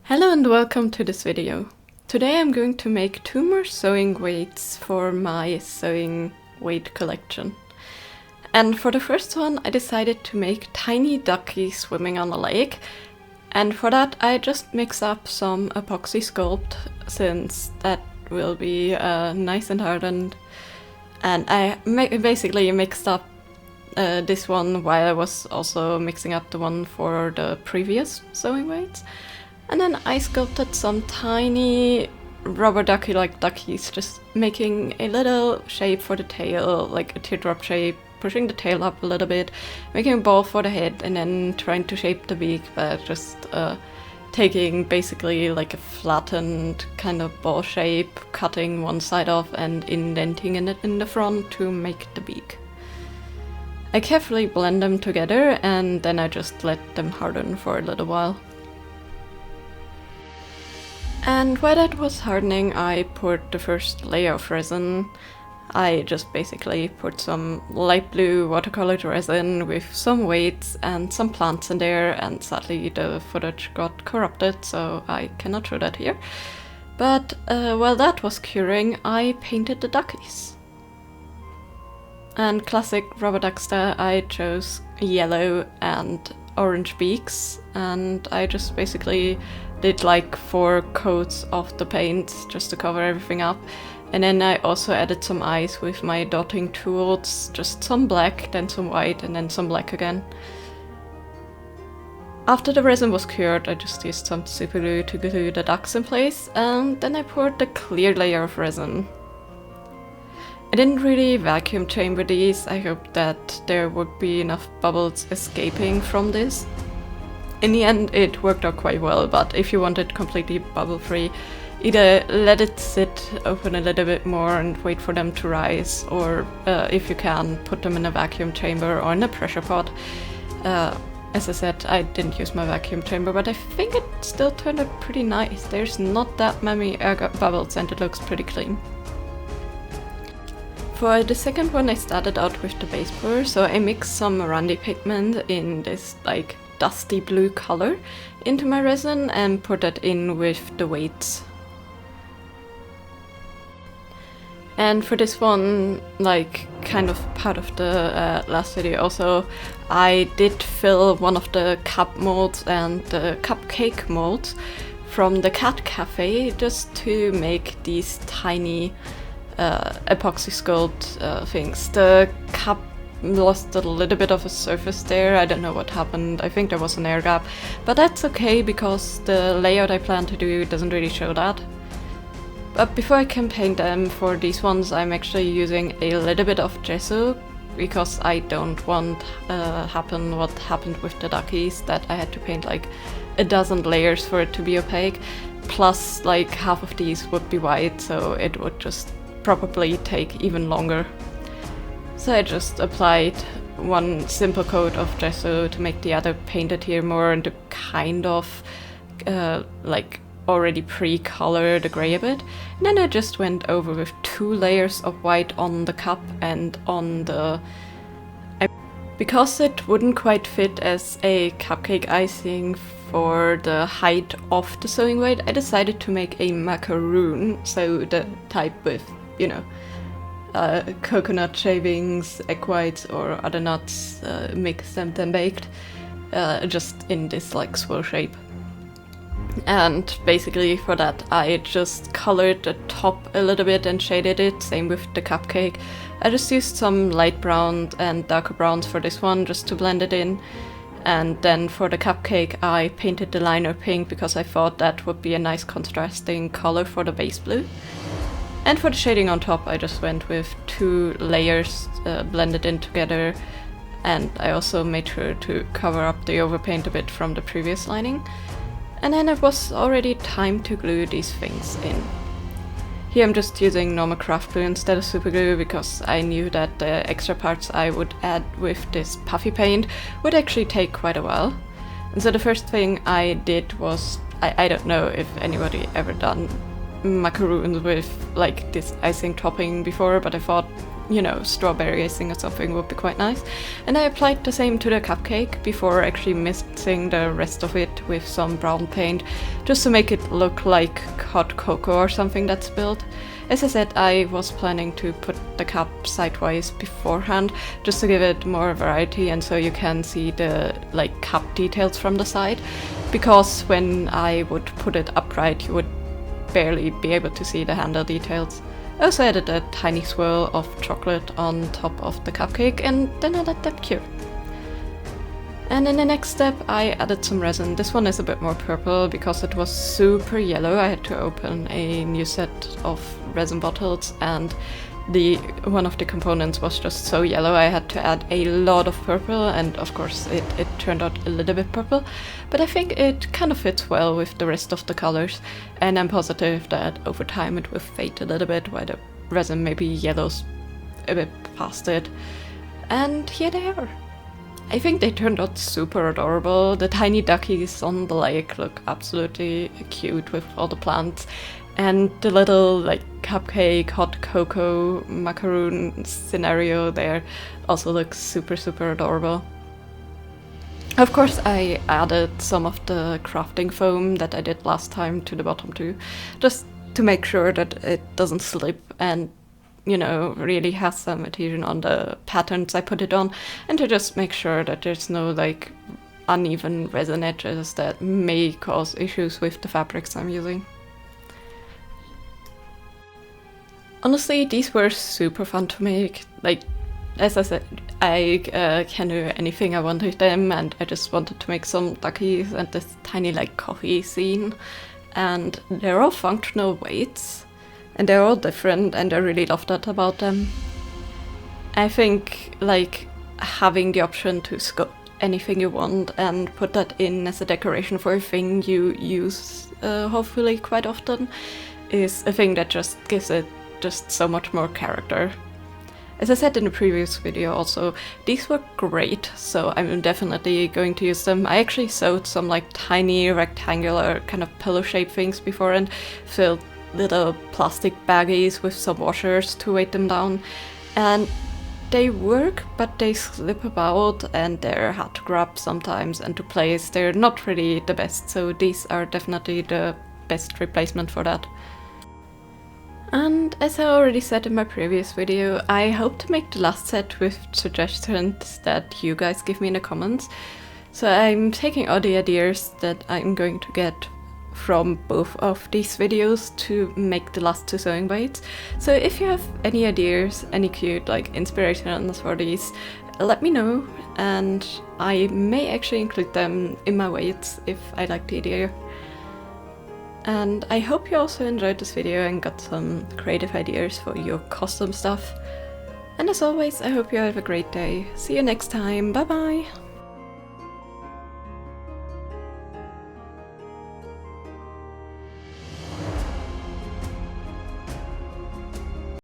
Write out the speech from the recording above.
Hello and welcome to this video. Today I'm going to make 2 more sewing weights for my sewing weight collection. And for the first one I decided to make tiny duckies swimming on a lake. And for that I just mix up some epoxy sculpt, since that will be nice and hardened. And I basically mixed up this one while I was also mixing up the one for the previous sewing weights. And then I sculpted some tiny rubber ducky-like duckies, just making a little shape for the tail, like a teardrop shape, pushing the tail up a little bit, making a ball for the head, and then trying to shape the beak by just taking basically like a flattened kind of ball shape, cutting one side off and indenting it in the front to make the beak. I carefully blend them together and then I just let them harden for a little while. And while that was hardening, I poured the first layer of resin. I just basically put some light blue watercolored resin with some weights and some plants in there, and sadly the footage got corrupted, so I cannot show that here. But while that was curing, I painted the duckies. And classic rubber duck style, I chose yellow and orange beaks, and I just basically did like 4 coats of the paint just to cover everything up. And then I also added some eyes with my dotting tools, just some black, then some white, and then some black again. After the resin was cured, I just used some super glue to glue the ducks in place, and then I poured the clear layer of resin. I didn't really vacuum chamber these. I hoped that there would be enough bubbles escaping from this. In the end it worked out quite well, but if you want it completely bubble free, either let it sit open a little bit more and wait for them to rise, or if you can, put them in a vacuum chamber or in a pressure pot. As I said, I didn't use my vacuum chamber, but I think it still turned out pretty nice. There's not that many air bubbles and it looks pretty clean. For the second one I started out with the base powder, so I mixed some Randy pigment in this like dusty blue color into my resin and put that in with the weights. And for this one, like kind of part of the last video also, I did fill one of the cup molds and the cupcake molds from the cat cafe just to make these tiny epoxy sculpt things. The cup lost a little bit of a surface there. I don't know what happened. I think there was an air gap, but that's okay because the layout I plan to do doesn't really show that. But before I can paint them for these ones, I'm actually using a little bit of gesso because I don't want what happened with the duckies, that I had to paint like a dozen layers for it to be opaque, plus like half of these would be white, so it would just probably take even longer. So I just applied one simple coat of gesso to make the other painted here more and to kind of like already pre-color the grey a bit. And then I just went over with 2 layers of white on the cup and on the... Because it wouldn't quite fit as a cupcake icing for the height of the sewing weight, I decided to make a macaroon, so the type with, you know, coconut shavings, egg whites or other nuts mixed and then baked, just in this like swirl shape. And basically for that I just colored the top a little bit and shaded it, same with the cupcake. I just used some light browns and darker browns for this one just to blend it in. And then for the cupcake I painted the liner pink because I thought that would be a nice contrasting color for the base blue. And for the shading on top I just went with 2 layers blended in together, and I also made sure to cover up the overpaint a bit from the previous lining. And then it was already time to glue these things in. Here I'm just using normal craft glue instead of super glue because I knew that the extra parts I would add with this puffy paint would actually take quite a while. And so the first thing I did was, I don't know if anybody ever done macaroons with like this icing topping before, but I thought you know, strawberry icing or something would be quite nice. And I applied the same to the cupcake before actually mixing the rest of it with some brown paint, just to make it look like hot cocoa or something that's spilled. As I said, I was planning to put the cup sideways beforehand, just to give it more variety and so you can see the like cup details from the side, because when I would put it upright you would barely be able to see the handle details. I also added a tiny swirl of chocolate on top of the cupcake and then I let that cure. And in the next step I added some resin. This one is a bit more purple because it was super yellow. I had to open a new set of resin bottles and one of the components was just so yellow I had to add a lot of purple, and of course it turned out a little bit purple, but I think it kind of fits well with the rest of the colors, and I'm positive that over time it will fade a little bit while the resin maybe yellows a bit past it. And here they are. I think they turned out super adorable. The tiny duckies on the lake look absolutely cute with all the plants, and the little like cupcake, hot cocoa, macaroon scenario there also looks super adorable. Of course I added some of the crafting foam that I did last time to the bottom too, just to make sure that it doesn't slip and, you know, really has some adhesion on the patterns I put it on, and to just make sure that there's no like uneven resin edges that may cause issues with the fabrics I'm using. Honestly, these were super fun to make. Like, as I said, I can do anything I want with them, and I just wanted to make some duckies and this tiny like coffee scene. And they're all functional weights, and they're all different, and I really love that about them. I think like having the option to sculpt anything you want and put that in as a decoration for a thing you use hopefully quite often is a thing that just gives it just so much more character. As I said in the previous video also, these were great, so I'm definitely going to use them. I actually sewed some like tiny rectangular kind of pillow shaped things before and filled little plastic baggies with some washers to weight them down, and they work, but they slip about and they're hard to grab sometimes and to place. They're not really the best, so these are definitely the best replacement for that. And as I already said in my previous video, I hope to make the last set with suggestions that you guys give me in the comments. So I'm taking all the ideas that I'm going to get from both of these videos to make the last two sewing weights. So if you have any ideas, any cute like inspirations for these, let me know, and I may actually include them in my weights if I like the idea. And I hope you also enjoyed this video and got some creative ideas for your custom stuff. And as always, I hope you have a great day. See you next time. Bye bye!